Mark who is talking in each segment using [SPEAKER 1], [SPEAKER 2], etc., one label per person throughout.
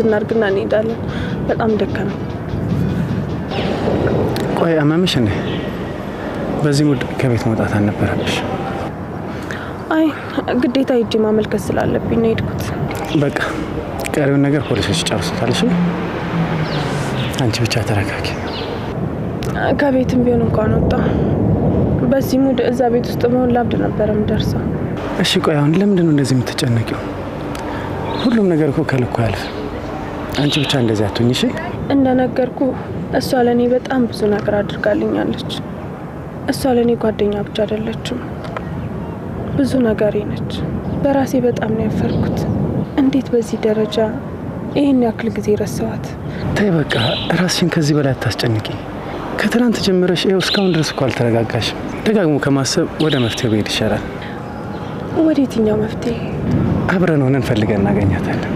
[SPEAKER 1] እናርግና እንሄዳለን በጣም ደከመ
[SPEAKER 2] ቆይ አማምሽ እንዴ በዚህ ሙድ ከቤት መውጣት አልነበረብሽ
[SPEAKER 1] አይ ግዴታ ሂጂ ማመልከት ስላለብኝ ነው ሄድኩት
[SPEAKER 2] በቃ ቀሪውን ነገር ፖሊሶች ጨርሱታል እሺ አንቺ ብቻ ተረጋጊ
[SPEAKER 1] ከቤትም ቢሆን እንኳን ወጣ በዚህ ሙድ እዛ ቤት ውስጥ መሆን ላብድ ነበርም ደርሰው
[SPEAKER 2] እሺ ቆይ አሁን ለምንድን ነው እንደዚህ የምትጨነቂው ሁሉም ነገር እኮ ከልኩ ያልፍ አንቺ ብቻ እንደዚህ አትሁኝ እሺ
[SPEAKER 1] እንደነገርኩ እሷ ለኔ በጣም ብዙ ነገር አድርጋልኛለች እሷ ለኔ ጓደኛ ብቻ አይደለችም ብዙ ነገሬ ነች በራሴ በጣም ነው ያፈርኩት እንዴት በዚህ ደረጃ ይሄን ያክል ጊዜ ረሳዋት
[SPEAKER 2] ተይ በቃ ራስሽን ከዚህ በላይ አታስጨንቂ ከትናንት ጀምረሽ ይኸው እስካሁን ድረስ እኮ አልተረጋጋሽም ደጋግሞ ከማሰብ ወደ መፍትሄው ብሄድ ይሻላል
[SPEAKER 1] ወዴትኛው መፍትሄ
[SPEAKER 2] አብረን ሆነን ፈልገን እናገኛታለን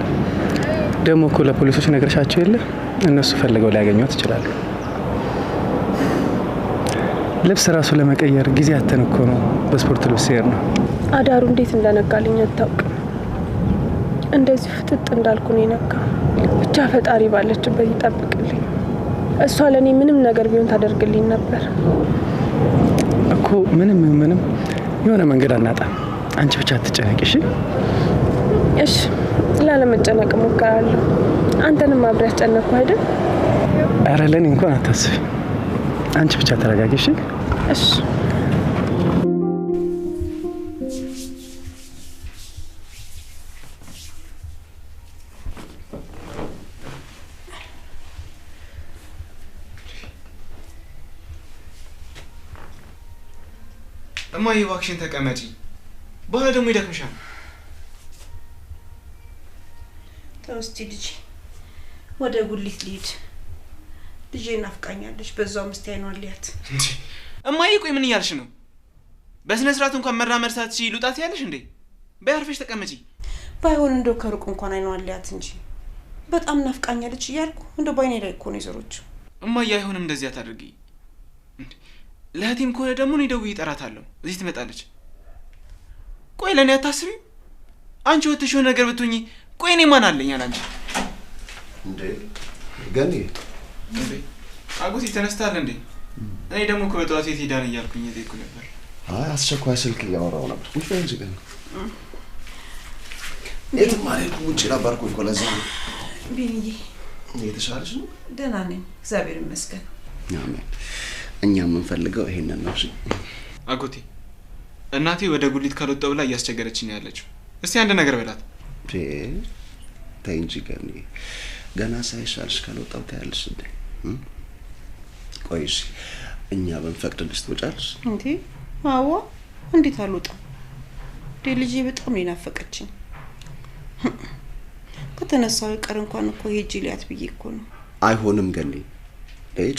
[SPEAKER 2] ደሞ እኮ ለፖሊሶች ነገርሻቸው የለ እነሱ ፈልገው ሊያገኙት ይችላሉ ልብስ ራሱ ለመቀየር ጊዜ አተንኮ ነው በስፖርት ልብስ ይር ነው
[SPEAKER 1] አዳሩ እንዴት እንደነጋልኝ አታውቅ እንደዚህ ፍጥጥ እንዳልኩ ነው የነካ ብቻ ፈጣሪ ባለችበት ይጠብቅልኝ እሷ ለኔ ምንም ነገር ቢሆን ታደርግልኝ ነበር
[SPEAKER 2] እኮ ምንም የሆነ መንገድ አናጣ አንቺ ብቻ አትጨነቂ
[SPEAKER 1] እሺ ላለመጨነቅ ሞክራለሁ አንተንም አብረህ ጨነቅኩ አይደል
[SPEAKER 2] አረ ለኔ እንኳን አታስቢ አንቺ ብቻ ተረጋጊ እሺ
[SPEAKER 3] እማዬ እባክሽን ተቀመጪ በኋላ ደግሞ ይደክምሻል
[SPEAKER 4] ተውስቲ ልጅ ወደ ጉሊት ልሂድ ልጄ ናፍቃኛለች በዛው ምስቲ አይኗን ሊያት
[SPEAKER 3] እማዬ ቆይ ምን እያልሽ ነው በስነ ስርዓት እንኳን መራመድ ሳትችይ ሉጣት ያለሽ እንዴ በያርፈሽ ተቀመጪ
[SPEAKER 4] ባይሆን እንደው ከሩቅ እንኳን አይኗን ሊያት እንጂ በጣም ናፍቃኛለች እያልኩ እንደው ባይኔ ላይ እኮ ነው ይዘሮች
[SPEAKER 3] እማዬ አይሆንም እንደዚህ አታድርጊ ለህቲም ኮለ ደግሞ ነው ደውዬ እጠራታለሁ እዚህ ትመጣለች ቆይ ለኔ አታስቢ አንቺ ወጥሽ የሆነ ነገር ብትሆኚ ቆይ እኔ ማን አለኝ አንቺ
[SPEAKER 5] እንዴ ገኒ
[SPEAKER 3] እንዴ አጎቴ ተነስታል እንዴ እኔ ደግሞ እኮ በጠዋት የት ሄዳን እያልኩኝ እየጠየኩ ነበር
[SPEAKER 5] አይ አስቸኳይ ስልክ እያወራሁ ነበር ምን ፈልገሽ ገኒ የት ማለት ውጪ ነበርኩ እኮ ለዛ
[SPEAKER 4] ቢኒዬ
[SPEAKER 5] የተሻለሽ ነው
[SPEAKER 4] ደህና ነኝ እግዚአብሔር ይመስገን
[SPEAKER 5] አሜን እኛ ምን ፈልገው ይሄንን ነው እሺ
[SPEAKER 3] አጎቴ እናቴ ወደ ጉሊት ካልወጣው ብላ እያስቸገረችኝ ያለችው እስቲ አንድ ነገር በላት
[SPEAKER 5] ተይ እንጂ ገኒ ገና ሳይሻልሽ ካልወጣው ታያለሽ እንዴ ቆይሽ እኛ በንፈቅድልሽ ትወጫለሽ
[SPEAKER 4] እንዴ አዎ እንዴት አልወጣም ልጄ በጣም ይናፈቀችኝ ከተነሳው ቀር እንኳን እኮ ሄጂ ሊያት ብዬ እኮ ነው
[SPEAKER 5] አይሆንም ገኒ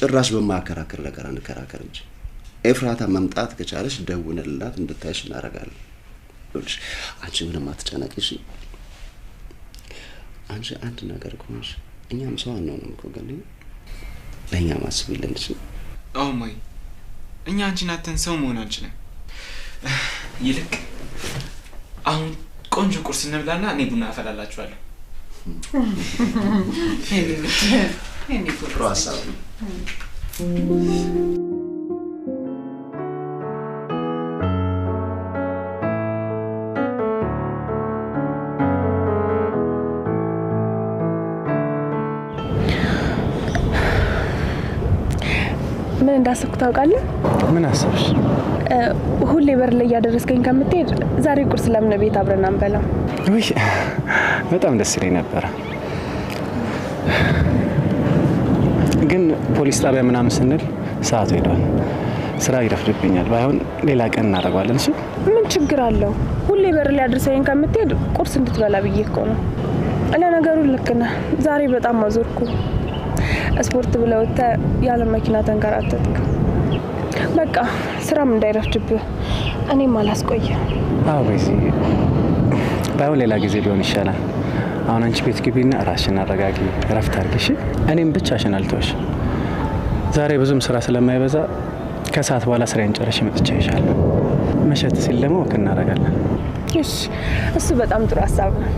[SPEAKER 5] ጭራሽ በማከራከር ነገር አንከራከር እንጂ ኤፍራታ መምጣት ከቻለሽ ደውነልላት እንድታይሽ እናረጋለን ልጅ አንቺ ምንም አትጨነቂ እሺ አንቺ አንድ ነገር ቆንጆ እኛም ሰው አንሆንም እኮ ገኒ ለኛ ማስብልን እሺ
[SPEAKER 3] አው ማይ እኛ አንቺን አተን ሰው መሆን አንችልም ይልቅ አሁን ቆንጆ ቁርስ እንብላና እኔ ቡና አፈላላችኋለሁ
[SPEAKER 4] እኔ
[SPEAKER 5] ራሳ
[SPEAKER 1] ምን እንዳሰብኩ ታውቃለህ
[SPEAKER 2] ምን አሰብሽ
[SPEAKER 1] ሁሌ በር ላይ ያደረስከኝ ከምትሄድ ዛሬ ቁርስ ለምን ቤት አብረን አንበላ
[SPEAKER 2] ወይ በጣም ደስ ይለኝ ነበር ግን ፖሊስ ጣቢያ ምናምን ስንል ሰዓቱ ሄዷል ስራ ይረፍድብኛል። ባይሆን ሌላ ቀን እናደርገዋለን። እሺ
[SPEAKER 1] ምን ችግር አለው? ሁሌ በር ላይ አድርሰኝ ከምትሄድ ቁርስ እንድትበላ ብዬ እኮ ነው። ለነገሩ ልክ ነህ። ዛሬ በጣም አዞርኩ። ስፖርት ብለህ ወጥተህ ያለ መኪና ተንከራተትክ። በቃ ስራም እንዳይረፍድብህ እኔም አላስቆየም።
[SPEAKER 2] አዎ በዚህ ባይሆን ሌላ ጊዜ ቢሆን ይሻላል። አሁን አንቺ ቤት ግቢና ራስሽን አረጋጊ፣ እረፍት አድርጊ። እሺ እኔም ብቻሽን አልተውሽ። ዛሬ ብዙም ስራ ስለማይበዛ ከሰዓት በኋላ ስራዬን ጨርሼ መጥቼ ይሻላል። መሸት ሲል ደግሞ ወክ እናደርጋለን።
[SPEAKER 1] እሺ እሱ በጣም ጥሩ ሀሳብ ነው።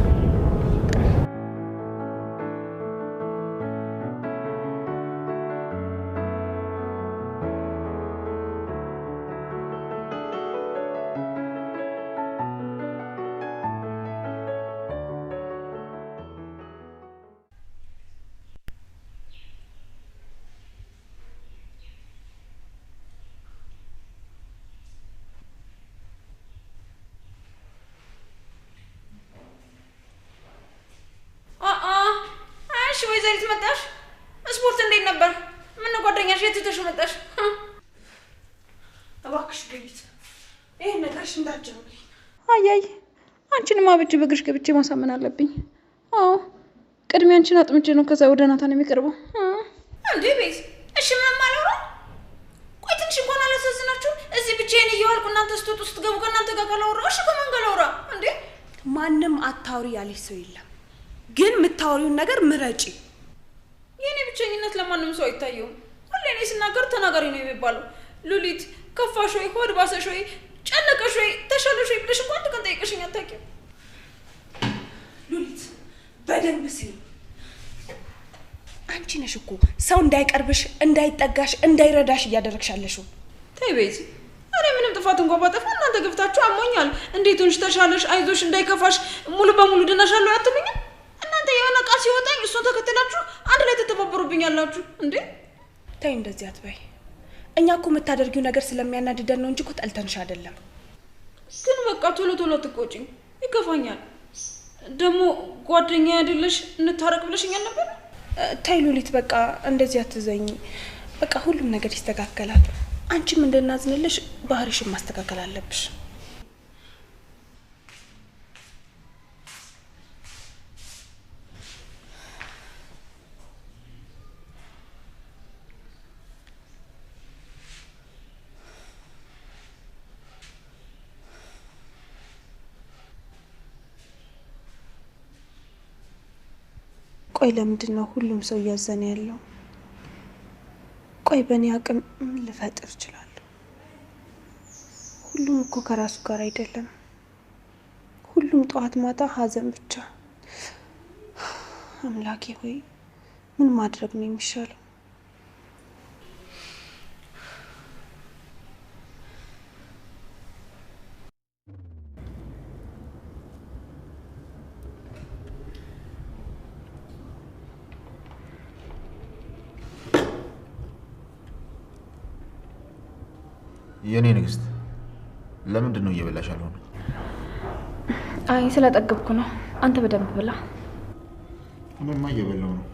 [SPEAKER 4] ወይዘሪት መጣሽ? ስፖርት እንዴት ነበር? ምን ጓደኛሽ የት ትተሽ መጣሽ?
[SPEAKER 1] እባክሽ ሉሊት ይሄን ነገርሽ እንዳትጀምሪ።
[SPEAKER 4] አያይ አንቺንማ ብቻ በግርሽ ገብቼ ማሳመን አለብኝ። አዎ ቅድሚያ አንቺን አጥምጄ ነው ከዛ ወደ ናታን የሚቀርበው። እንዴ ቤት እሺ ምንም አላወራም። ቆይ ትንሽ እንኳን አላሳዝናችሁ? እዚህ ብቻዬን እየዋልኩ እናንተ ስትወጡ ስትገቡ ከእናንተ ጋር ካላወራሁ እሺ ከማን ጋር ላውራ? እንዴ
[SPEAKER 1] ማንም አታውሪ ያለሽ ሰው የለም፣ ግን የምታወሪውን ነገር ምረጪ።
[SPEAKER 4] የኔ ብቸኝነት ለማንም ሰው አይታየውም። ሁሌ እኔ ስናገር ተናጋሪ ነው የሚባለው። ሉሊት ከፋሽ ወይ ሆድ ባሰሽ ወይ ጨነቀሽ ወይ ተሻለሽ ወይ ብለሽ እንኳን አንድ ቀን ጠይቀሽኝ አታውቂም።
[SPEAKER 1] ሉሊት በደንብ ስሚ። አንቺ ነሽ እኮ ሰው እንዳይቀርብሽ፣ እንዳይጠጋሽ፣ እንዳይረዳሽ እያደረግሻለሽ።
[SPEAKER 4] ተይ ቤት እኔ ምንም ጥፋት እንኳን ባጠፋ እናንተ ገፍታችሁ አሞኛል፣ እንዴት ሆንሽ፣ ተሻለሽ፣ አይዞሽ፣ እንዳይከፋሽ፣ ሙሉ በሙሉ ድነሻል አትሉኝም? እናንተ የሆነ ዕቃ ሲወጣኝ እሱን ተከትላችሁ አንድ ላይ ተተባበሩብኛላችሁ እንዴ?
[SPEAKER 1] ተይ እንደዚህ አትበይ። እኛ እኮ የምታደርጊው ነገር ስለሚያናድደን ነው እንጂ እኮ ጠልተንሽ አይደለም።
[SPEAKER 4] ግን በቃ ቶሎ ቶሎ አትቆጪኝ፣ ይከፋኛል። ደግሞ ጓደኛ አይደለሽ እንታረቅ ብለሽኛል ነበር።
[SPEAKER 1] ተይ ሉሊት በቃ እንደዚህ አትዘኝ። በቃ ሁሉም ነገር ይስተካከላል። አንቺም እንድናዝንልሽ ባህሪሽን ማስተካከል አለብሽ። ቆይ ለምንድን ነው ሁሉም ሰው እያዘነ ያለው? ቆይ በእኔ አቅም ምን ልፈጥር እችላለሁ? ሁሉም እኮ ከራሱ ጋር አይደለም። ሁሉም ጠዋት ማታ ሀዘን ብቻ። አምላኬ ሆይ ምን ማድረግ ነው የሚሻለው?
[SPEAKER 3] የኔ ንግስት ለምንድን ነው እየበላሽ ያለው?
[SPEAKER 6] አይ ስለጠገብኩ ነው። አንተ በደንብ ብላ።
[SPEAKER 3] እኔማ እየበላው ነው።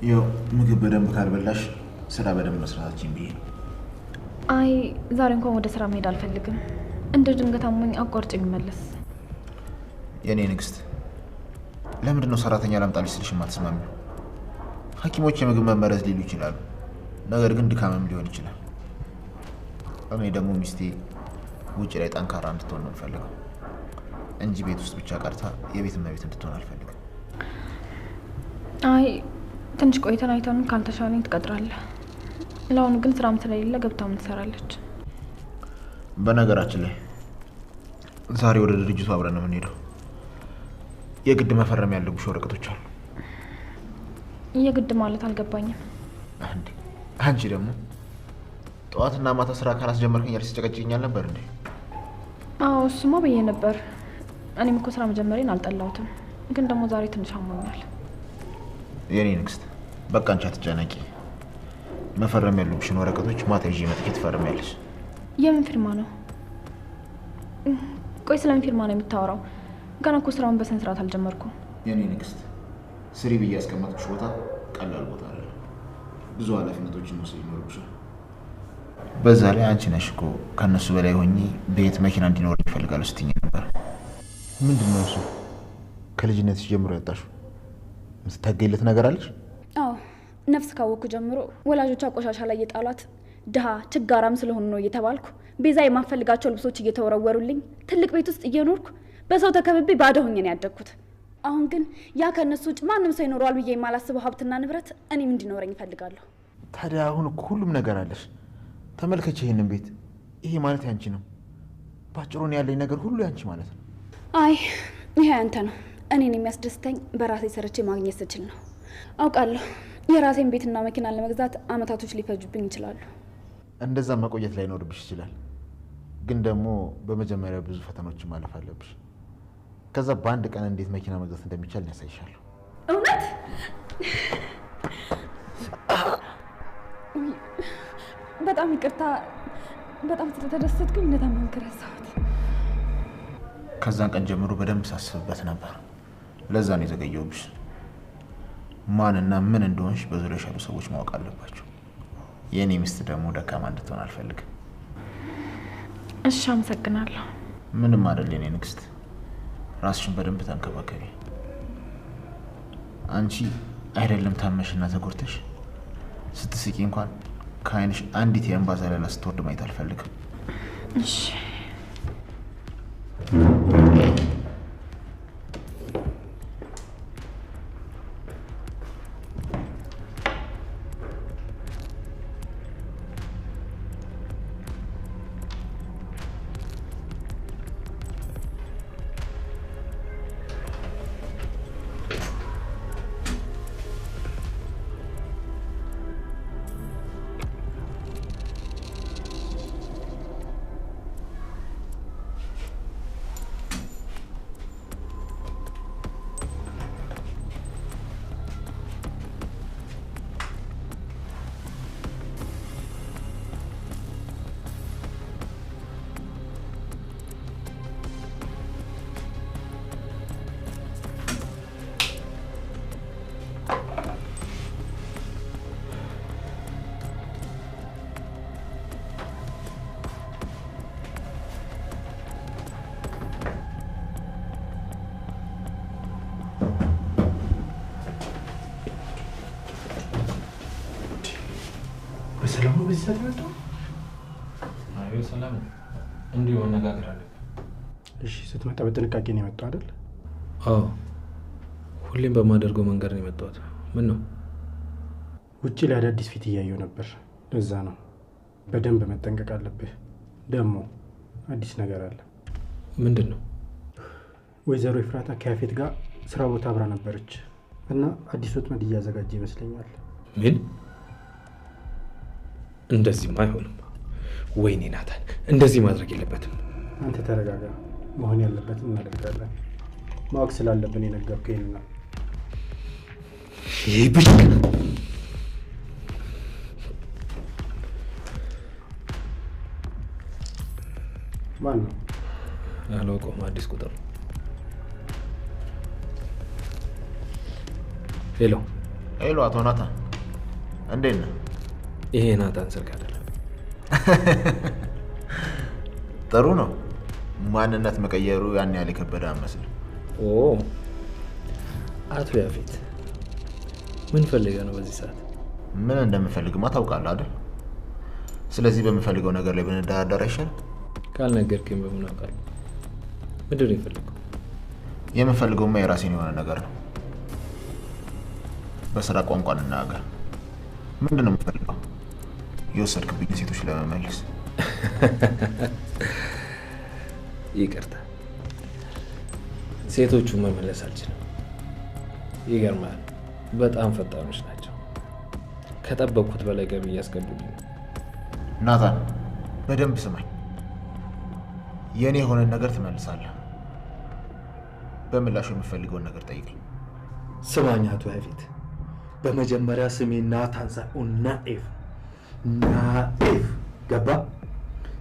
[SPEAKER 3] ያው ምግብ በደንብ ካልበላሽ ስራ በደንብ መስራታችን ብዬ ነው።
[SPEAKER 6] አይ ዛሬ እንኳን ወደ ስራ መሄድ አልፈልግም። እንደ ድንገት አሞኝ አቋርጬ የሚመለስ።
[SPEAKER 3] የኔ ንግስት ለምንድን ነው ሰራተኛ ላምጣልሽ ስልሽ የማትስማሚው? ሐኪሞች የምግብ መመረዝ ሊሉ ይችላሉ፣ ነገር ግን ድካምም ሊሆን ይችላል። እኔ ደግሞ ሚስቴ ውጭ ላይ ጠንካራ እንድትሆን ነው የምፈልገው እንጂ ቤት ውስጥ ብቻ ቀርታ የቤት እመቤት እንድትሆን አልፈልግም።
[SPEAKER 6] አይ ትንሽ ቆይተን አይተን ካልተሻለኝ ትቀጥራለህ። ለአሁኑ ግን ስራም ስለሌለ ገብታ ምን ትሰራለች?
[SPEAKER 3] በነገራችን ላይ ዛሬ ወደ ድርጅቱ አብረን ነው የምንሄደው። የግድ መፈረም ያለብሽ ወረቀቶች አሉ።
[SPEAKER 6] የግድ ማለት አልገባኝም።
[SPEAKER 3] አንቺ ደግሞ ጠዋትና ማታ ስራ ካላስጀመርክኝ ያልሽ ሲጨቀጭኛል ነበር እንዴ?
[SPEAKER 6] አዎ እሱማ ብዬ ነበር። እኔም እኮ ስራ መጀመሪያን አልጠላሁትም፣ ግን ደግሞ ዛሬ ትንሽ አሞኛል።
[SPEAKER 3] የኔ ንግስት በቃ አንቺ አትጨነቂ። መፈረም ያለብሽን ወረቀቶች ማታ ይዤ መጥቼ ትፈርሚያለሽ።
[SPEAKER 6] የምን ፊርማ ነው? ቆይ ስለምን ፊርማ ነው የምታወራው? ገና እኮ ስራውን በስነ ስርዓት አልጀመርኩም።
[SPEAKER 3] የኔ ንግስት ስሪ ብዬ ያስቀመጥኩሽ ቦታ ቀላል ቦታ አይደለም። ብዙ ኃላፊነቶችን መውሰድ ይኖርብሻል።
[SPEAKER 7] በዛ ላይ አንቺ ነሽ እኮ ከነሱ በላይ ሆኜ ቤት መኪና እንዲኖር ይፈልጋል ስትኝ ነበር። ምንድነው እሱ? ከልጅነትሽ ጀምሮ ያጣሽው ምትታገይለት ነገር አለሽ?
[SPEAKER 6] አዎ ነፍስ ካወኩ ጀምሮ ወላጆቿ ቆሻሻ ላይ የጣሏት ድሃ ችጋራም ስለሆኑ ነው እየተባልኩ ቤዛ የማፈልጋቸው ልብሶች እየተወረወሩልኝ ትልቅ ቤት ውስጥ እየኖርኩ በሰው ተከብቤ ባዶ ሆኜ ነው ያደግኩት። አሁን ግን ያ ከነሱ ውጭ ማንም ሰው ይኖረዋል ብዬ የማላስበው ሀብትና ንብረት እኔም እንዲኖረኝ እፈልጋለሁ።
[SPEAKER 7] ታዲያ አሁን እኮ ሁሉም ነገር አለሽ። ተመልከች ይሄንን ቤት። ይሄ ማለት ያንቺ ነው። ባጭሩን ያለኝ ነገር ሁሉ ያንቺ ማለት ነው።
[SPEAKER 6] አይ ይሄ ያንተ ነው። እኔን የሚያስደስተኝ በራሴ ሰርቼ ማግኘት ስችል ነው። አውቃለሁ የራሴን ቤትና መኪና ለመግዛት አመታቶች ሊፈጁብኝ ይችላሉ። እንደዛ
[SPEAKER 7] መቆየት ላይኖርብሽ ይችላል። ግን ደግሞ በመጀመሪያ ብዙ ፈተናዎችን ማለፍ አለብሽ። ከዛ በአንድ ቀን እንዴት መኪና መግዛት እንደሚቻል ያሳይሻለሁ።
[SPEAKER 6] እውነት? በጣም ይቅርታ። በጣም ስለተደሰትኩኝ እንደታመንክ ረሳሁት።
[SPEAKER 7] ከዛን ቀን ጀምሮ በደንብ ሳስብበት ነበር። ለዛ ነው የዘገየሁብሽ። ማንና ምን እንደሆንሽ በዙሪያሽ ያሉ ሰዎች ማወቅ አለባቸው። የኔ ሚስት ደግሞ ደካማ እንድትሆን አልፈልግም።
[SPEAKER 6] እሺ አመሰግናለሁ።
[SPEAKER 7] ምንም አይደል የኔ ንግስት። ራስሽን በደንብ ተንከባከቢ። አንቺ አይደለም ታመሽና ተጎርተሽ ስትስቂ እንኳን ከአይንሽ አንዲት የእንባ ዘለላ ስትወርድ ማየት አልፈልግም።
[SPEAKER 6] እሺ
[SPEAKER 2] በሰላም ነው በዚህ ሰዓት የመጣው?
[SPEAKER 8] አይ ሰላም እንዲሁ መነጋገር አለብን።
[SPEAKER 2] እሺ ስትመጣ በጥንቃቄ ነው የመጣው አይደል?
[SPEAKER 8] አዎ ሁሌም በማደርገው መንገድ ነው የመጣሁት። ምን ነው?
[SPEAKER 2] ውጪ ላይ አዳዲስ ፊት እያየሁ ነበር። ለዛ ነው። በደንብ መጠንቀቅ አለብህ። ደግሞ አዲስ ነገር አለ።
[SPEAKER 8] ምንድን ነው?
[SPEAKER 2] ወይዘሮ ኤፍራታ ከያፌት ጋር ስራ ቦታ አብራ ነበረች እና አዲስ ወጥመድ እያዘጋጀ ይመስለኛል።
[SPEAKER 8] ምን? እንደዚህማ አይሆንም። ወይኔ ናታን እንደዚህ ማድረግ የለበትም።
[SPEAKER 2] አንተ ተረጋጋ። መሆን ያለበትን እናደርጋለን። ማወቅ ስላለብን የነገርኩህ ይሄን ነው።
[SPEAKER 8] ይህ ብቻ
[SPEAKER 2] ማን ነው?
[SPEAKER 8] አላውቀውም። አዲስ ቁጥር። ሄሎ
[SPEAKER 7] ሄሎ፣ አቶ ናታን እንዴት ነህ?
[SPEAKER 8] ይሄ ናታን ስልክ አይደለም።
[SPEAKER 7] ጥሩ ነው። ማንነት መቀየሩ ያን ያህል የከበደ አይመስልም።
[SPEAKER 8] ኦ አቶ ያፌት ምን ፈልገህ ነው በዚህ ሰዓት?
[SPEAKER 7] ምን እንደምፈልግማ ታውቃለህ አይደል? ስለዚህ በምፈልገው ነገር ላይ ብንደራደር አይሻልም?
[SPEAKER 8] ካልነገርከኝ በምን አውቃለሁ? ምንድን ነው የፈለገው?
[SPEAKER 7] የምፈልገውማ የራሴን የሆነ ነገር ነው። በስራ ቋንቋ እንናገር። ምንድን ነው የምፈልገው? የወሰድክብኝ ሴቶች ለመመለስ።
[SPEAKER 8] ይቅርታ፣ ሴቶቹን መመለስ አልችልም። ይገርማል፣ በጣም ፈጣኖች ናቸው። ከጠበቅኩት በላይ ገቢ እያስገቡልኝ ነው።
[SPEAKER 7] ናታን በደንብ ስማኝ። የኔ የሆነ ነገር ትመልሳለህ። በምላሹ የምፈልገውን ነገር ጠይቀኝ።
[SPEAKER 9] ስማኝ አቶ ያፌት፣ በመጀመሪያ ስሜ ናታን ሳይሆን ናኤፍ ናኤፍ፣ ገባ?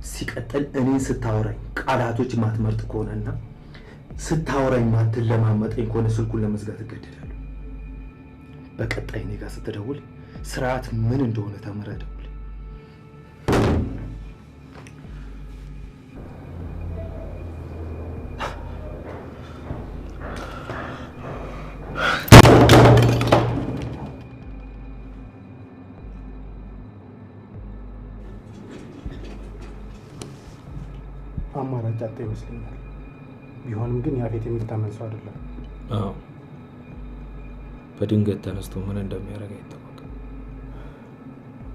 [SPEAKER 9] ሲቀጥል እኔን ስታወራኝ ቃላቶች ማትመርጥ ከሆነና ስታወራኝ ማትለማመጠኝ ከሆነ ስልኩን ለመዝጋት እገደዳለሁ። በቀጣይ እኔ ጋር ስትደውል ስርዓት ምን እንደሆነ ተምረህ ደውል።
[SPEAKER 2] አማራጭ አጣ ይመስለኛል። ቢሆንም ግን ያፌት የሚታመን ሰው አይደለም።
[SPEAKER 8] አዎ በድንገት ተነስቶ ምን እንደሚያደርግ አይታወቅም።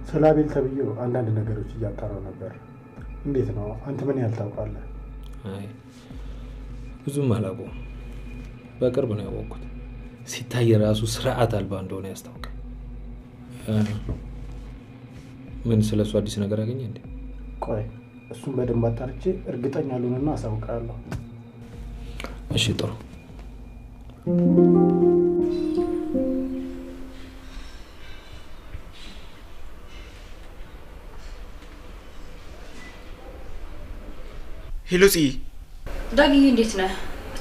[SPEAKER 2] ስለ አቤል ተብዬው አንዳንድ ነገሮች እያጣራው ነበር። እንዴት ነው? አንተ ምን ያህል ታውቃለህ?
[SPEAKER 8] አይ ብዙም አላውቀውም። በቅርብ ነው ያወቅኩት። ሲታይ ራሱ ስርዓት አልባ እንደሆነ ያስታውቃል። ምን ስለሱ አዲስ ነገር አገኘ እንዴ?
[SPEAKER 2] ቆይ እሱን በደንብ አጣርቼ እርግጠኛ ልሆንና አሳውቃለሁ።
[SPEAKER 8] እሺ ጥሩ።
[SPEAKER 3] ሄሎ ጽ
[SPEAKER 6] ዳግዬ እንዴት ነህ?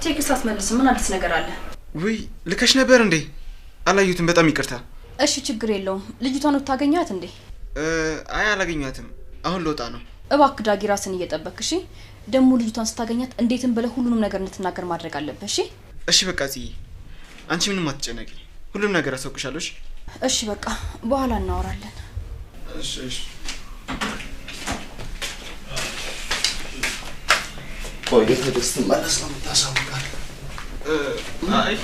[SPEAKER 6] ቴክስት አትመልስ። ምን አዲስ ነገር አለ?
[SPEAKER 3] ውይ ልከሽ ነበር እንዴ? አላዩትም። በጣም ይቅርታ።
[SPEAKER 6] እሺ ችግር የለውም። ልጅቷን ታገኛት እንዴ?
[SPEAKER 3] አይ አላገኛትም። አሁን ልወጣ ነው።
[SPEAKER 6] እባክህ ዳጊ ራስን እየጠበክ እሺ። ደግሞ ልጅቷን ስታገኛት እንዴትም ብለህ ሁሉንም ነገር እንድትናገር ማድረግ አለብህ። እሺ
[SPEAKER 3] እሺ በቃ ጽ አንቺ ምንም አትጨነቂ። ሁሉም ነገር አሳውቅሻለሁ።
[SPEAKER 6] እሺ በቃ በኋላ እናወራለን።
[SPEAKER 3] እሺ እሺ።
[SPEAKER 5] ቆይ ደስት ማለት ነው ታሳውቃለህ?
[SPEAKER 3] አይ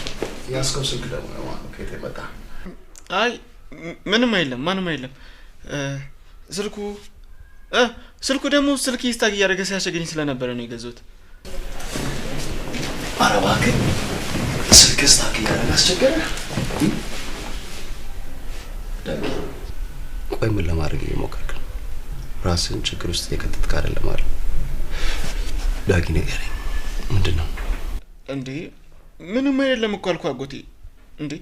[SPEAKER 5] ያስከው ስልክ ደግሞ ነው ከየት መጣ?
[SPEAKER 3] አይ ምንም አይደለም፣ ማንም አይደለም። ስልኩ ደግሞ ስልክ ይስታግ ያደረገ ሲያሸገኝ ስለነበረ ነው የገዛሁት።
[SPEAKER 5] ኧረ እባክህ ስልክ ይስታግ ያደረገ አስቸገረ? ዳጊ ቆይ ምን ለማድረግ እየሞከርክ ነው? ራስን ችግር ውስጥ የከተትክ አይደለም ማለት? ዳጊ ንገረኝ፣ ምንድን ነው
[SPEAKER 3] እንዴ? ምንም አይደለም እኮ አልኩህ አጎቴ። እንዴ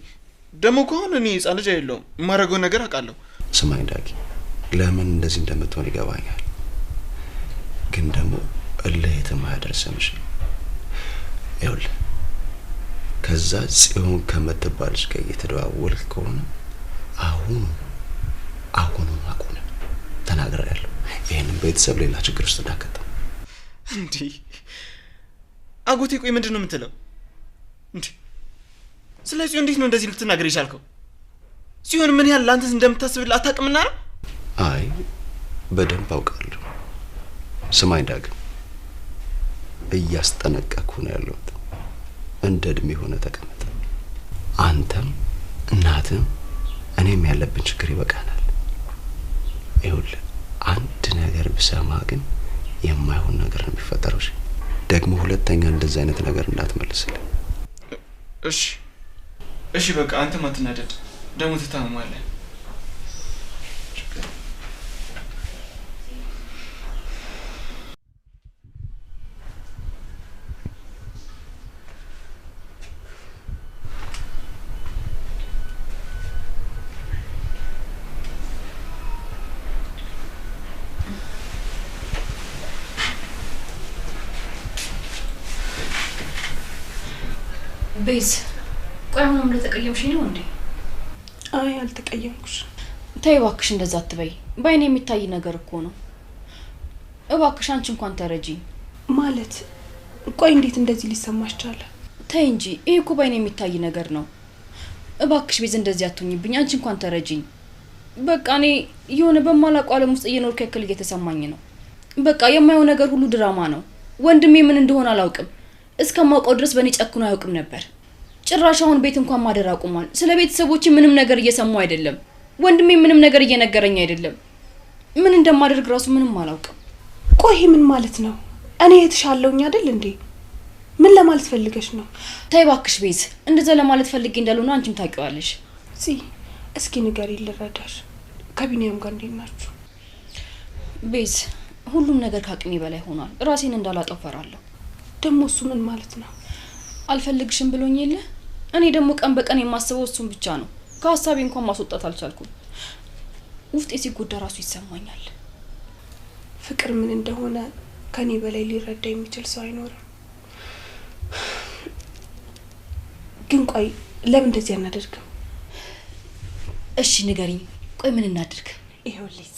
[SPEAKER 3] ደግሞ ከሆነ እኔ ህፃን ልጅ አይደለሁም፣ የማደርገው ነገር አውቃለሁ።
[SPEAKER 5] ስማኝ ዳጊ፣ ለምን እንደዚህ እንደምትሆን ይገባኛል፣ ግን ደግሞ እልህ የትም አያደርስም። ይኸውልህ ከዛ ጽዮን ከምትባል ልጅ ጋር እየተደዋወልክ ከሆነ አሁኑ አቁነ ተናግሬያለሁ። ይሄንን ቤተሰብ ሌላ ችግር ውስጥ እንዳከተው።
[SPEAKER 3] እንዴ አጎቴ ቆይ ምንድን ነው የምትለው? እንዴ ስለዚህ እንዴት ነው እንደዚህ ልትናገር የቻልከው? ሲሆን ምን ያህል ላንተስ እንደምታስብልህ አታውቅምና ነው?
[SPEAKER 5] አይ በደንብ አውቃለሁ። ስማኝ ዳግም፣ እያስጠነቀቅኩ ነው ያለሁት። እንደ እድሜ ሆነ ተቀመጠ። አንተም እናትም እኔም ያለብን ችግር ይበቃናል። ይኸውልህ አንድ ነገር ብሰማ ግን የማይሆን ነገር ነው የሚፈጠረው። ደግሞ ሁለተኛ እንደዚህ አይነት ነገር እንዳትመልስልኝ።
[SPEAKER 3] እሺ እሺ በቃ አንተም አትናደድ። ደግሞ ትታመማለህ።
[SPEAKER 6] ቤዝ ቆይ አሁንም ለተቀየምሽኝ ነው እንዴ?
[SPEAKER 1] አይ አልተቀየምኩሽ።
[SPEAKER 6] ተይ እባክሽ እንደዛ አትበይ። ባይኔ የሚታይ ነገር እኮ ነው። እባክሽ አንቺ እንኳን ተረጂ
[SPEAKER 1] ማለት። ቆይ እንዴት እንደዚህ ሊሰማሽ ቻለ?
[SPEAKER 6] ተይ እንጂ ይሄ እኮ ባይኔ የሚታይ ነገር ነው። እባክሽ ቤዝ እንደዚህ አትሁኝብኝ። አንቺ እንኳን ተረጂኝ። በቃ እኔ የሆነ በማላውቀው ዓለም ውስጥ እየኖርኩ ያክል እየተሰማኝ ነው። በቃ የማየው ነገር ሁሉ ድራማ ነው። ወንድሜ ምን እንደሆነ አላውቅም። እስከማውቀው ድረስ በእኔ ጨክኖ አያውቅም ነበር። ጭራሽ አሁን ቤት እንኳን ማደር አቁሟል። ስለ ቤተሰቦቼ ምንም ነገር እየሰማሁ አይደለም። ወንድሜ ምንም ነገር እየነገረኝ አይደለም። ምን እንደማደርግ ራሱ ምንም አላውቅም።
[SPEAKER 1] ቆይ ምን ማለት ነው? እኔ የተሻለውኝ አይደል እንዴ? ምን ለማለት ፈልገሽ ነው?
[SPEAKER 6] ተይ እባክሽ ቤዝ፣ እንደዛ ለማለት ፈልጌ እንዳልሆነ አንቺም ታውቂዋለሽ።
[SPEAKER 1] እስኪ ንገሪኝ ልረዳሽ። ከቢኒያም ጋር እንዴት ናችሁ?
[SPEAKER 6] ቤዝ፣ ሁሉም ነገር ከአቅሜ በላይ ሆኗል። ራሴን እንዳላጠፋ እፈራለሁ።
[SPEAKER 1] ደግሞ እሱ ምን ማለት ነው?
[SPEAKER 6] አልፈልግሽም ብሎኝ የለ። እኔ ደግሞ ቀን በቀን የማስበው እሱን ብቻ ነው። ከሀሳቤ እንኳን ማስወጣት አልቻልኩም። ውስጤ ሲጎዳ ራሱ ይሰማኛል።
[SPEAKER 1] ፍቅር ምን እንደሆነ ከኔ በላይ ሊረዳ የሚችል ሰው አይኖርም። ግን ቆይ ለምን እንደዚህ አናደርግም?
[SPEAKER 6] እሺ ንገሪኝ። ቆይ ምን እናድርግ?
[SPEAKER 1] ይኸውልሽ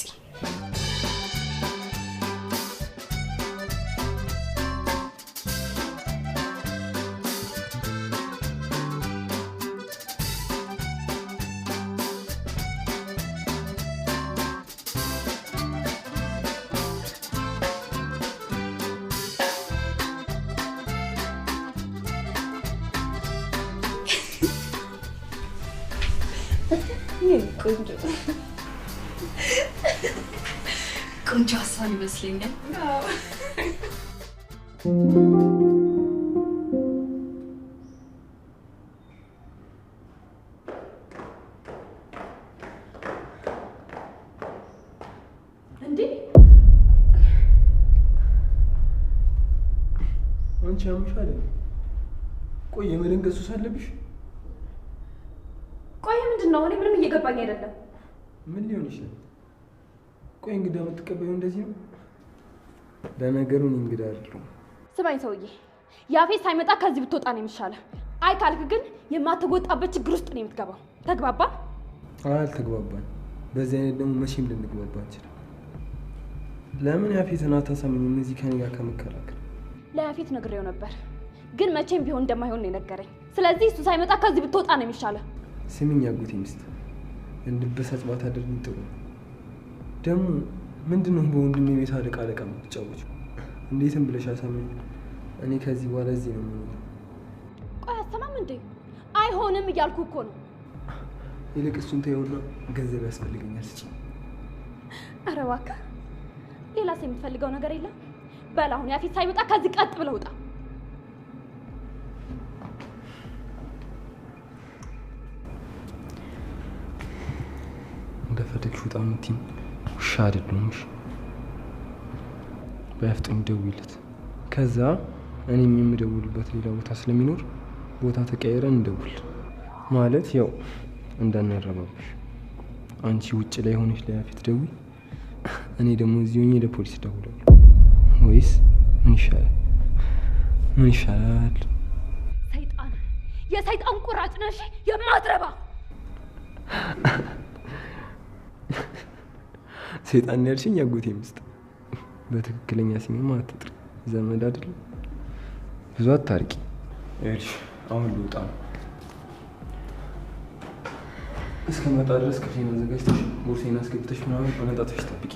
[SPEAKER 6] ቆንጆ ቆንጆ ሀሳብ ይመስለኛል። እንዴ
[SPEAKER 8] አንቺ አምሻለ ቆይ የመደንገጥ ሱስ አለብሽ?
[SPEAKER 6] ቆይ ምንድን ነው? እኔ ምንም እየገባኝ አይደለም።
[SPEAKER 8] ምን ሊሆን ይችላል? ቆይ እንግዳ የምትቀበዩ እንደዚህ ነው? ለነገሩ እኔ እንግዳ አይደለሁም።
[SPEAKER 6] ስማኝ ሰውዬ፣ ያፌት ሳይመጣ ከዚህ ብትወጣ ነው የሚሻለው። አይ ካልክ ግን የማትወጣበት ችግር ውስጥ ነው የምትገባው። ተግባባ?
[SPEAKER 8] አልተግባባን። በዚህ አይነት ደግሞ መቼም ልንግባባ አንችልም። ለምን ያፌትን አታሳምኝም? እዚህ ከኔ ጋር ከመከራከር
[SPEAKER 6] ለያፌት ነግሬው ነበር፣ ግን መቼም ቢሆን እንደማይሆን ነው የነገረኝ። ስለዚህ እሱ ሳይመጣ ከዚህ ብትወጣ ነው የሚሻለው።
[SPEAKER 8] ስሚኝ አጎቴ ሚስት፣ እንድበሳጭ ባታደርጊኝ ጥሩ ነው። ደግሞ ምንድነው በወንድሜ ቤት አለቃ የምትጫወቺው? እንዴትም ብለሽ አሳምኝ። እኔ ከዚህ በኋላ እዚህ ነው የምኖረው።
[SPEAKER 6] ቆይ አሰማም እንዴ? አይሆንም እያልኩ እኮ ነው።
[SPEAKER 8] ይልቅ እሱን ተይውና ገንዘብ ያስፈልገኛል ስጪኝ።
[SPEAKER 6] ኧረ እባክህ፣ ሌላስ የምትፈልገው ነገር የለም? በል አሁን ያፌት ሳይመጣ ከዚህ ቀጥ ብለህ ውጣ።
[SPEAKER 8] እንደፈለግሽ ውጣ የምትይኝ ውሻ አይደለሁም። በያፍጥኝ ደውይለት። ከዛ እኔም የምደውልበት ሌላ ቦታ ስለሚኖር ቦታ ተቀያይረን እንደውል። ማለት ያው እንዳናረባብሽ። አንቺ ውጭ ላይ ሆነሽ ለያፌት ደውይ፣ እኔ ደግሞ እዚህ ሆኜ ለፖሊስ እደውላለሁ። ወይስ ምን ይሻላል? ምን ይሻላል?
[SPEAKER 6] ሰይጣን፣ የሰይጣን ቁራጭ ነሽ የማትረባ።
[SPEAKER 8] ሰይጣን ያልሽኝ አጎቴ ሚስት፣ በትክክለኛ ስሜማ አትጥሪ። ዘመድ አይደለም። ብዙ አታርቂ። እሺ አሁን ልውጣ ነው። እስከመጣ ድረስ ክፍሌን አዘጋጅተሽ ቦርሴን አስገብተሽ ምናምን አመጣቶች ጠብቂ።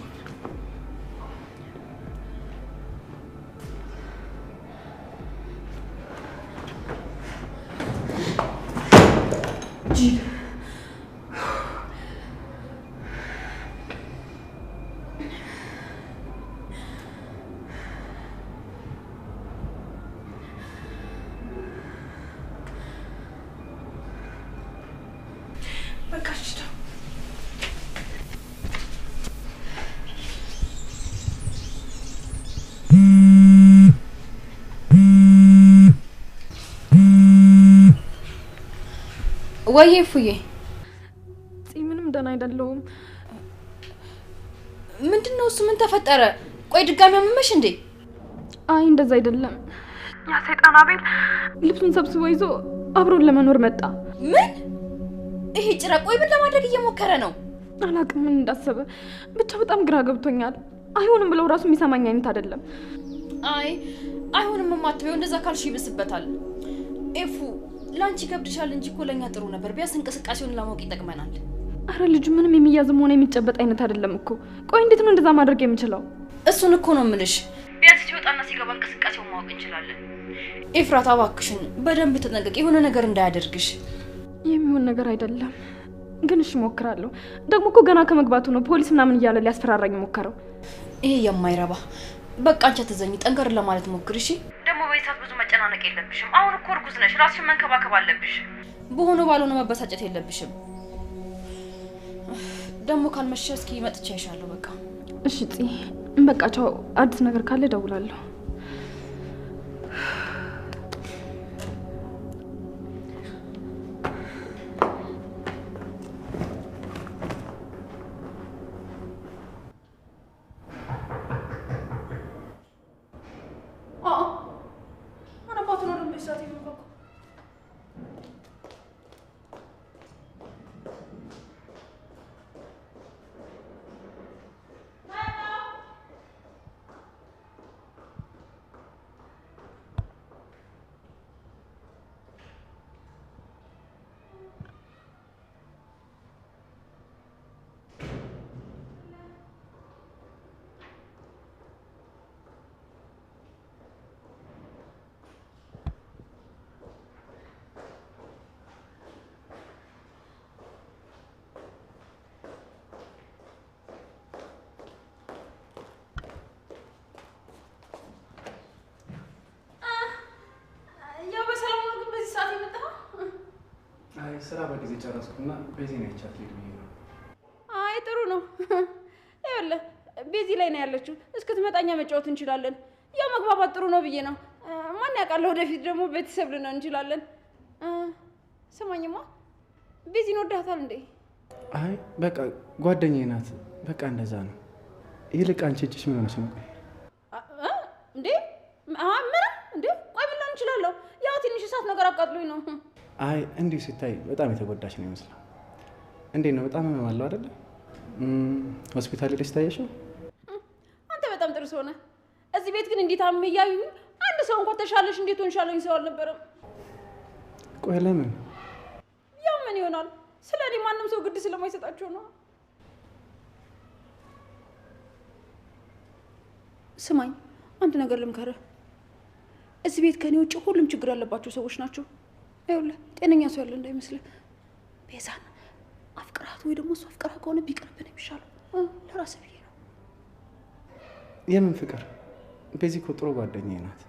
[SPEAKER 4] ወይ ፉዬ፣
[SPEAKER 6] ምንም ደህና አይደለሁም።
[SPEAKER 4] ምንድነው እሱ? ምን ተፈጠረ? ቆይ ድጋሚ አመመሽ እንዴ?
[SPEAKER 6] አይ እንደዛ አይደለም። ያ ሰይጣን አቤል ልብሱን ሰብስቦ ይዞ አብሮን ለመኖር መጣ።
[SPEAKER 4] ምን? ይሄ ጭራ ቆይ ምን ለማድረግ እየሞከረ ነው?
[SPEAKER 6] አላውቅም ምን እንዳሰበ፣ ብቻ በጣም ግራ ገብቶኛል። አይሆንም ብለው ራሱ የሚሰማኝ አይነት አይደለም።
[SPEAKER 4] አይ አይሆንም ማትበው፣ እንደዛ ካልሽ ይብስበታል። ኤፉ ላንቺ ከብድሻል እንጂ እኮ ለኛ ጥሩ ነበር። ቢያንስ እንቅስቃሴውን ለማወቅ ይጠቅመናል።
[SPEAKER 6] አረ ልጁ ምንም የሚያዝም ሆነ የሚጨበጥ አይነት አይደለም እኮ። ቆይ እንዴት ነው እንደዛ ማድረግ የምችለው?
[SPEAKER 4] እሱን እኮ ነው የምልሽ። ቢያንስ ሲወጣና ሲገባ እንቅስቃሴውን ማወቅ እንችላለን። ኤፍራታ እባክሽን በደንብ ተጠንቀቂ፣ የሆነ ነገር እንዳያደርግሽ።
[SPEAKER 6] የሚሆን ነገር አይደለም ግን እሺ እሞክራለሁ። ደግሞ እኮ ገና ከመግባቱ ነው ፖሊስ ምናምን እያለ ሊያስፈራራኝ ሞከረው።
[SPEAKER 4] ይሄ የማይረባ። በቃ አንቺ አትዘኝ፣ ጠንከር ለማለት ሞክሪ እሺ። ደግሞ በይሳት ብዙ መጨናነቅ የለብሽም። አሁን እኮ እርጉዝ ነሽ፣ ራስሽን መንከባከብ አለብሽ። በሆነ ባልሆነ መበሳጨት የለብሽም። ደግሞ ካልመሸ እስኪ መጥቻ ይሻለሁ። በቃ
[SPEAKER 6] እሺ ጽ በቃ ቻው። አዲስ ነገር ካለ ደውላለሁ።
[SPEAKER 2] ስራ በጊዜ ጨረስኩና ቤዚን አይቻት ልሄድ ብዬ ነው።
[SPEAKER 4] አይ ጥሩ ነው። ይኸውልህ ቤዚ ላይ ነው ያለችው። እስክትመጣኛ መጫወት እንችላለን። ያው መግባባት ጥሩ ነው ብዬ ነው። ማን ያውቃል ወደፊት ደግሞ ቤተሰብ ልንሆን እንችላለን። ስማኝማ ቤዚን ወዳታል እንዴ?
[SPEAKER 2] አይ በቃ ጓደኛዬ ናት። በቃ እንደዛ ነው። ይልቅ አንቺ እጅሽ ምን ሆነሽ ነው? ቆይ
[SPEAKER 4] እንዴ ምን እንዴ? ቆይ ምን ልሆን እችላለሁ? ያው ትንሽ እሳት ነገር አቃጥሎኝ ነው።
[SPEAKER 2] አይ እንዲሁ ሲታይ በጣም የተጎዳሽ ነው ይመስላል። እንዴት ነው? በጣም ህመም አለው አይደለ? ሆስፒታል ሄደሽ ታየሽው?
[SPEAKER 4] አንተ በጣም ጥሩ ሰው ነህ። እዚህ ቤት ግን እንዴት አመመኝ እያዩ አንድ ሰው እንኳን ተሻለሽ እንዴት ሆንሻለኝ ሰው አልነበረም።
[SPEAKER 2] ቆይ ለምን?
[SPEAKER 4] ያው ምን ይሆናል? ስለ እኔ ማንም ሰው ግድ ስለማይሰጣቸው ነው። ስማኝ አንድ ነገር ልምከርህ። እዚህ ቤት ከኔ ውጭ ሁሉም ችግር ያለባቸው ሰዎች ናቸው። ይኸውልህ ጤነኛ ሰው ያለ እንዳይመስልህ። ቤዛን አፍቅራት ወይ ደግሞ እሱ አፍቅራ ከሆነ ቢቀርብን የሚሻለው ለራስህ ብዬ ነው።
[SPEAKER 2] የምን ፍቅር? ቤዚ እኮ ጥሩ ጓደኛዬ ናት።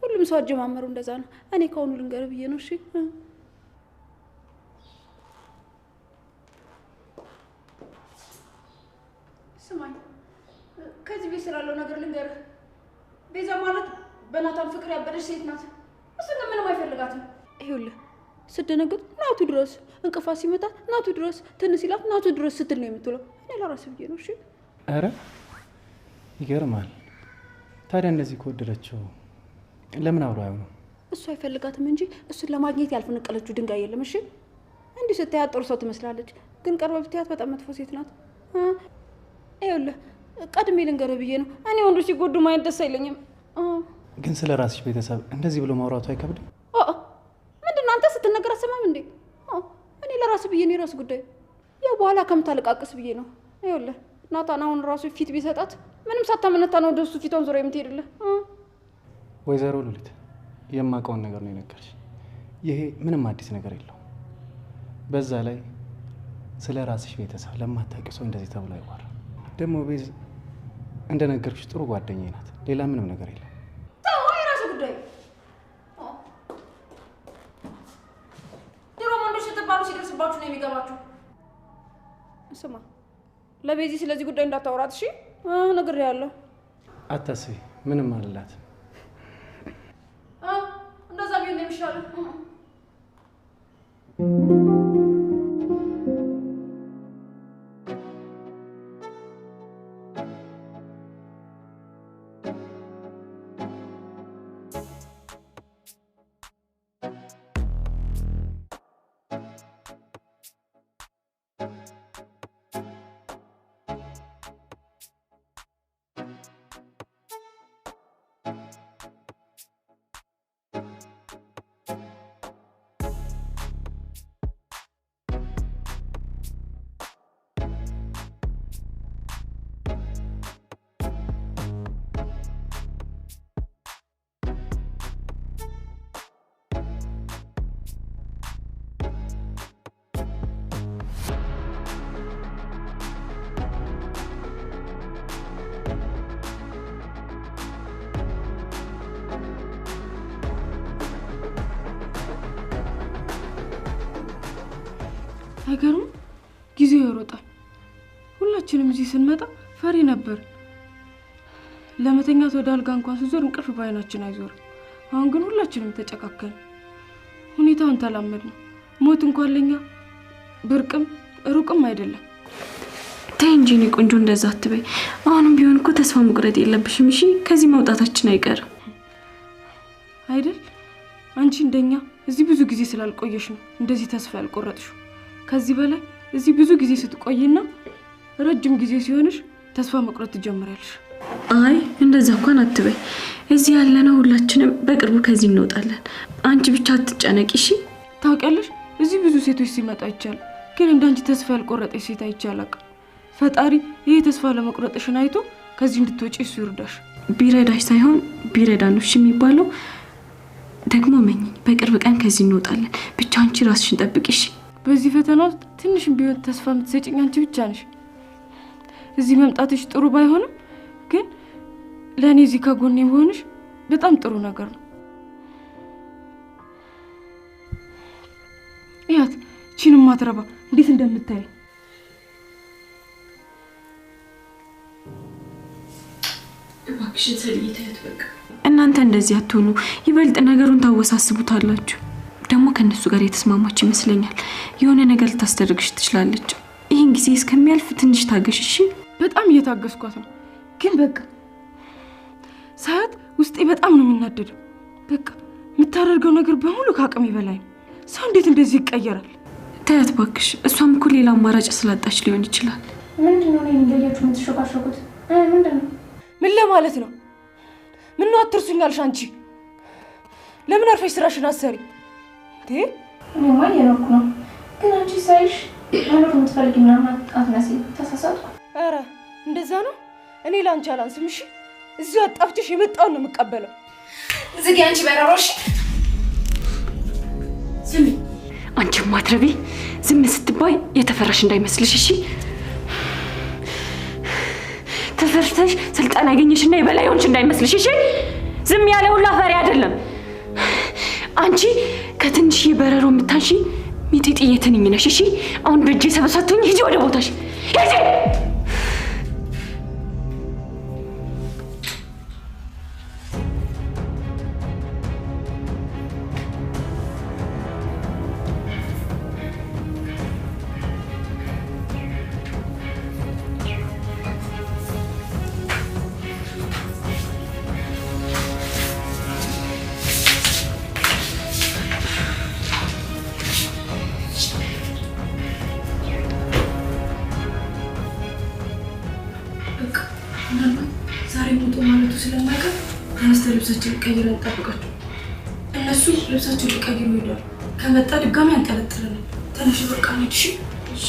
[SPEAKER 4] ሁሉም ሰው አጀማመሩ እንደዛ ነው። እኔ ከሆኑ ልንገርህ ብዬ ነው። እሺ ስማኝ ከዚህ ቤት ስላለው ነገር ልንገርህ። ቤዛ ማለት በናታን ፍቅር ያበደች ሴት ናት። እሱ ግን ምንም አይፈልጋትም። ይኸውልህ ስደነግጥ ናቱ ድረስ፣ እንቅፋት ሲመጣት ናቱ ድረስ፣ ትንሽ ሲላት ናቱ ድረስ ስትል ነው የምትውለው። እኔ ለራስህ ብዬ ነው። እሺ
[SPEAKER 2] ኧረ ይገርማል። ታዲያ እንደዚህ ከወደደችው ለምን አብሮ አይሆንም?
[SPEAKER 4] እሱ አይፈልጋትም እንጂ እሱን ለማግኘት ያልፈነቀለችው ድንጋይ የለም። እሺ እንዲህ ስታያት ጥሩ ሰው ትመስላለች፣ ግን ቀርበህ ብታያት በጣም መጥፎ ሴት ናት። ይኸውልህ ቀድሜ ልንገርህ ብዬ ነው። እኔ ወንዶች ሲጎዱ ማየት ደስ አይለኝም።
[SPEAKER 2] ግን ስለ ራስሽ ቤተሰብ እንደዚህ ብሎ ማውራቱ አይከብድም?
[SPEAKER 4] ምንድን ነው አንተ ስትነገር አሰማም እንዴ? እኔ ለራስህ ብዬ ነው፣ የራስህ ጉዳይ። ያው በኋላ ከምታለቃቅስ ብዬ ነው። ይኸውልህ ናታን አሁን ራሱ ፊት ቢሰጣት ምንም ሳታመነታ ነው ወደ እሱ ፊቷን ዞር የምትሄድልህ።
[SPEAKER 2] ወይዘሮ ሉሊት የማውቀውን ነገር ነው የነገርሽ። ይሄ ምንም አዲስ ነገር የለውም። በዛ ላይ ስለ ራስሽ ቤተሰብ ለማታውቂው ሰው እንደዚህ ተብሎ አይወራም። ደግሞ ቤዝ እንደነገርኩሽ ጥሩ ጓደኛዬ ናት። ሌላ ምንም ነገር የለም።
[SPEAKER 4] ተው የራስህ ጉዳይ። ድሮ ወንዶች ስትባሉ ሲደርስባችሁ ነው የሚገባችሁ። ስማ ለቤዚ ስለዚህ ጉዳይ እንዳታወራት እሺ? ነግሬሃለሁ።
[SPEAKER 2] አታስቢ፣ ምንም አልላት።
[SPEAKER 4] እንደዛ ቢሆን ነው የሚሻለው።
[SPEAKER 1] አይገርም? ጊዜው ይሮጣል። ሁላችንም እዚህ ስንመጣ ፈሪ ነበር። ለመተኛት ወደ አልጋ እንኳን ስንዞር እንቅልፍ ባይናችን አይዞርም። አሁን ግን ሁላችንም ተጨካከን። ሁኔታውን ተላመድ ነው። ሞት እንኳን ለኛ ብርቅም ሩቅም አይደለም።
[SPEAKER 10] ተይ እንጂ እኔ ቆንጆ እንደዛ አትበይ። አሁንም ቢሆን እኮ ተስፋ መቁረጥ የለብሽም እሺ? ከዚህ መውጣታችን አይቀርም
[SPEAKER 1] አይደል? አንቺ እንደኛ እዚህ ብዙ ጊዜ ስላልቆየሽ ነው እንደዚህ ተስፋ ያልቆረጥሽው። ከዚህ በላይ እዚህ ብዙ ጊዜ ስትቆይና ረጅም ጊዜ ሲሆንሽ ተስፋ መቁረጥ ትጀምሪያለሽ።
[SPEAKER 10] አይ እንደዛ እንኳን አትበይ። እዚህ ያለነው ሁላችንም በቅርቡ ከዚህ እንወጣለን። አንቺ ብቻ አትጨነቂ እሺ?
[SPEAKER 1] ታውቂያለሽ እዚህ ብዙ ሴቶች ሲመጣ ይቻላል፣ ግን እንዳንቺ ተስፋ ያልቆረጠሽ ሴት አይቻላል። ፈጣሪ ይሄ ተስፋ ለመቁረጥሽን አይቶ ከዚህ እንድትወጪ እሱ ይርዳሽ።
[SPEAKER 10] ቢረዳሽ ሳይሆን ቢረዳን ነው እሺ የሚባለው። ደግሞ መኝ በቅርብ ቀን ከዚህ እንወጣለን። ብቻ አንቺ ራስሽን ጠብቂ እሺ?
[SPEAKER 1] በዚህ ፈተና ውስጥ ትንሽም ቢሆን ተስፋ የምትሰጪኝ አንቺ ብቻ ነሽ። እዚህ መምጣትሽ ጥሩ ባይሆንም ግን ለእኔ እዚህ ከጎኔ መሆንሽ በጣም ጥሩ ነገር ነው።
[SPEAKER 10] እያት ቺን ማትረባ እንዴት እንደምታይ እባክሽ ተልይተት በቃ እናንተ እንደዚህ አትሆኑ ይበልጥ ነገሩን ታወሳስቡታላችሁ ደግሞ ከነሱ ጋር የተስማማች ይመስለኛል የሆነ ነገር ልታስተርግሽ ትችላለች ይሄን ጊዜ እስከሚያልፍ ትንሽ ታገሽ እሺ በጣም እየታገስኳት ነው ግን በቃ ሳያት ውስጤ በጣም ነው የሚናደደው በቃ የምታደርገው ነገር በሙሉ ከአቅሜ በላይ ነው ሰው እንዴት እንደዚህ ይቀየራል ታያት ባክሽ እሷም እኮ ሌላ አማራጭ ስላጣች ሊሆን ይችላል
[SPEAKER 6] ምንድነው እኔ እንደያችሁ የምትሾካሾኩት ምንድነው
[SPEAKER 10] ምን ለማለት ነው ምን ነው አትርሱኛልሽ አንቺ ለምን አርፈሽ ስራሽን አሰሪ እንዴ
[SPEAKER 6] እኔ ማን የኖርኩ ነው ግን አንቺ ሳይሽ መኖር የምትፈልጊ ምናምን አትነሲ ተሳሳትኩ
[SPEAKER 10] ኧረ እንደዛ ነው እኔ ላንቺ አላንስም እሺ እዚህ አጣፍጭሽ የመጣው ነው የምቀበለው ዝጊ አንቺ በራሮሽ ስሚ አንቺ ማትረቢ ዝም ስትባይ የተፈራሽ እንዳይመስልሽ እሺ ተፈርተሽ ስልጣን ያገኘሽና የበላይ ሆንሽ እንዳይመስልሽ እሺ ዝም ያለ ሁሉ አፈሪ አይደለም አንቺ ከትንሽ በረሮ የምታንሺ ሚጢጢ የትንኝ ነሽ እሺ አሁን በእጄ ሰበሳቱኝ ሂጂ ወደ ቦታሽ ሂጂ ዛሬ ሞቶ ማለቱ ስለማይቀር ተነስተ ልብሳችን ቀይረን እንጠብቃቸው እነሱ ልብሳቸው ሊቀይሩ ሄዷል ከመጣ ድጋሚ አንጠለጥለናል ተነሽ በቃ እንሂድ እሺ